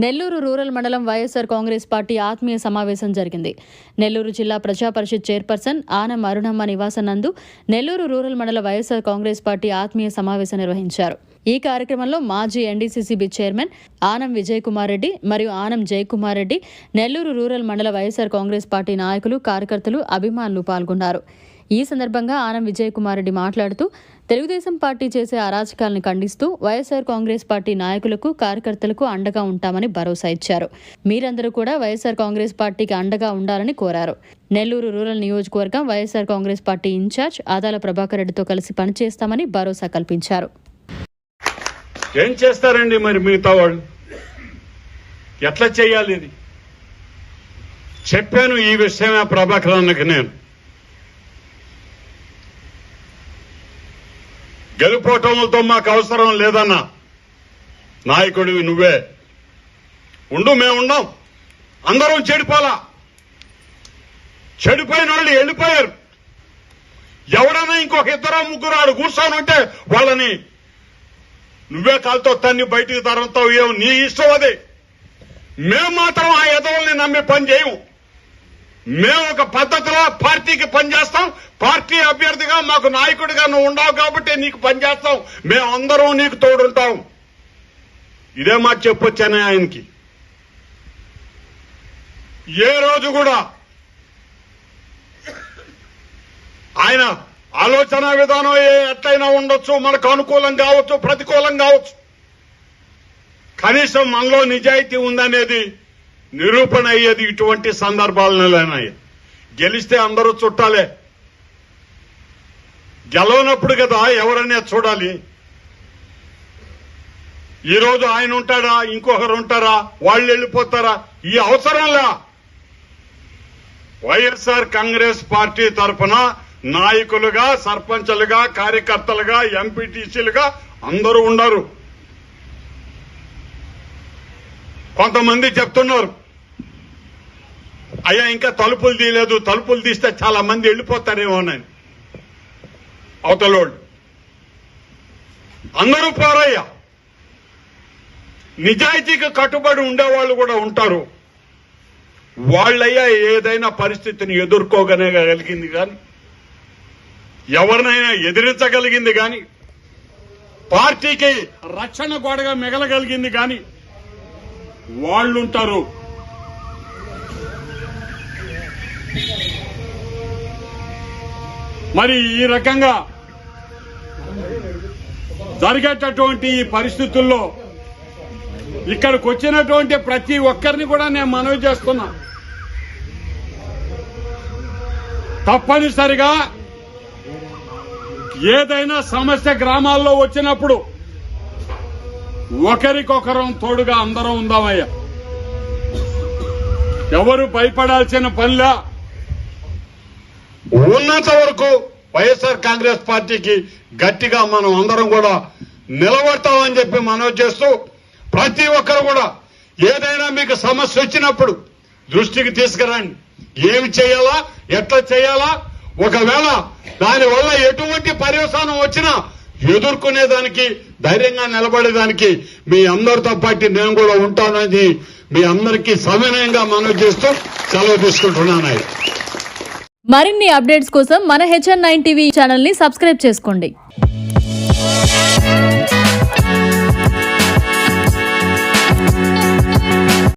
Nellore rural మండలం YSR Congress party ఆత్మీయ సమావేశం జరిగింది. నెల్లూరు జిల్లా ప్రజా పరిషత్ చైర్పర్సన్ ఆనం అరుణమ్మ నివాసం నందు నెల్లూరు రూరల్ మండల వైఎస్ఆర్ కాంగ్రెస్ పార్టీ ఆత్మీయ సమావేశం నిర్వహించారు. ఈ కార్యక్రమంలో మాజీ ఎన్డీసీసీబీ చైర్మన్ ఆనం విజయ్ కుమార్ రెడ్డి మరియు ఆనం జయకుమార్ రెడ్డి, నెల్లూరు రూరల్ మండల వైఎస్ఆర్ కాంగ్రెస్ పార్టీ నాయకులు, కార్యకర్తలు, అభిమానులు పాల్గొన్నారు. ఈ సందర్భంగా ఆనం విజయ్ కుమార్ రెడ్డి మాట్లాడుతూ తెలుగుదేశం పార్టీ చేసే అరాచకాలను ఖండిస్తూ వైఎస్ఆర్ కాంగ్రెస్ పార్టీ నాయకులకు, కార్యకర్తలకు అండగా ఉంటామని భరోసా ఇచ్చారు. మీరందరూ కూడా వైఎస్ఆర్ కాంగ్రెస్ పార్టీకి అండగా ఉండాలని కోరారు. నెల్లూరు రూరల్ నియోజకవర్గం వైఎస్ఆర్ కాంగ్రెస్ పార్టీ ఇన్ఛార్జ్ ఆదాల ప్రభాకర్ రెడ్డితో కలిసి పనిచేస్తామని భరోసా కల్పించారు. ఏం చేస్తారండి మరి మిగతా వాళ్ళు? ఎట్లా చేయాలి? ఇది చెప్పాను ఈ విషయమే ప్రభాకర్ అన్నకి. నేను గెలుపోటములతో మాకు అవసరం లేదన్నా, నాయకుడివి నువ్వే ఉండు, మేమున్నాం. అందరం చెడిపోలా, చెడిపోయిన వాళ్ళు వెళ్ళిపోయారు. ఎవడైనా ఇంకొక ఇద్దరు ముగ్గురు ఆడు కూర్చొని ఉంటే వాళ్ళని నువ్వే కాలుతో తన్ని బయటికి తరంతావు. ఏమో నీ ఇష్టం అది. మేము మాత్రం ఆ ఎదవల్ని నమ్మి పని చేయము. మేము ఒక పద్ధతిలో పార్టీకి పనిచేస్తాం. పార్టీ అభ్యర్థిగా మాకు నాయకుడిగా నువ్వు ఉండవు కాబట్టి నీకు పనిచేస్తాం. మేమందరం నీకు తోడుంటాం. ఇదే మాట చెప్పొచ్చానే ఆయనకి. ఏ రోజు కూడా ఆయన ఆలోచన విధానం ఎట్లయినా ఉండొచ్చు, మనకు అనుకూలం కావచ్చు, ప్రతికూలం కావచ్చు. కనీసం మనలో నిజాయితీ ఉందనేది నిరూపణ అయ్యేది ఇటువంటి సందర్భాలలోనే. గెలిస్తే అందరూ చుట్టాలే, గెలవనప్పుడు కదా ఎవరనే చూడాలి. ఈరోజు ఆయన ఉంటాడా, ఇంకొకరు ఉంటారా, వాళ్ళు వెళ్ళిపోతారా, ఈ అవసరంలా. వైఎస్ఆర్ కాంగ్రెస్ పార్టీ తరఫున నాయకులుగా, సర్పంచులుగా, కార్యకర్తలుగా, ఎంపీటీసీలుగా అందరూ ఉన్నారు. కొంతమంది చెప్తున్నారు, అయ్యా ఇంకా తలుపులు తీయలేదు, తలుపులు తీస్తే చాలా మంది వెళ్ళిపోతారేమోనని. అవతలోళ్ళు అందరూ పోరయ్యా. నిజాయితీకి కట్టుబడి ఉండేవాళ్ళు కూడా ఉంటారు. వాళ్ళయ్యా ఏదైనా పరిస్థితిని ఎదుర్కోగలిగింది కానీ, ఎవరినైనా ఎదిరించగలిగింది కానీ, పార్టీకి రక్షణ గోడగా మిగలగలిగింది కానీ వాళ్ళుంటారు. మరి ఈ రకంగా జరిగేటటువంటి ఈ పరిస్థితుల్లో ఇక్కడికి వచ్చినటువంటి ప్రతి ఒక్కరిని కూడా నేను మనవి చేస్తున్నా, తప్పనిసరిగా ఏదైనా సమస్య గ్రామాల్లో వచ్చినప్పుడు ఒకరికొకరం తోడుగా అందరం ఉందామయ్యా. ఎవరు భయపడాల్సిన పనిలా. ఉన్నంత వరకు వైఎస్ఆర్ కాంగ్రెస్ పార్టీకి గట్టిగా మనం అందరం కూడా నిలబడతామని చెప్పి మనవి చేస్తూ, ప్రతి ఒక్కరు కూడా ఏదైనా మీకు సమస్య వచ్చినప్పుడు దృష్టికి తీసుకురండి. ఏమి చేయాలా, ఎట్లా చేయాలా, ఒకవేళ దానివల్ల ఎటువంటి పర్యవసానం వచ్చినా ఎదుర్కొనేదానికి, ధైర్యంగా నిలబడేదానికి మీ అందరితో పాటు నేను కూడా ఉంటానని మీ అందరికీ సవినయంగా మనవి చేస్తూ సెలవు తీసుకుంటున్నాను. మరిన్ని అప్డేట్స్ కోసం మన HN9 టీవీ ఛానల్ ని సబ్స్క్రైబ్ చేసుకోండి.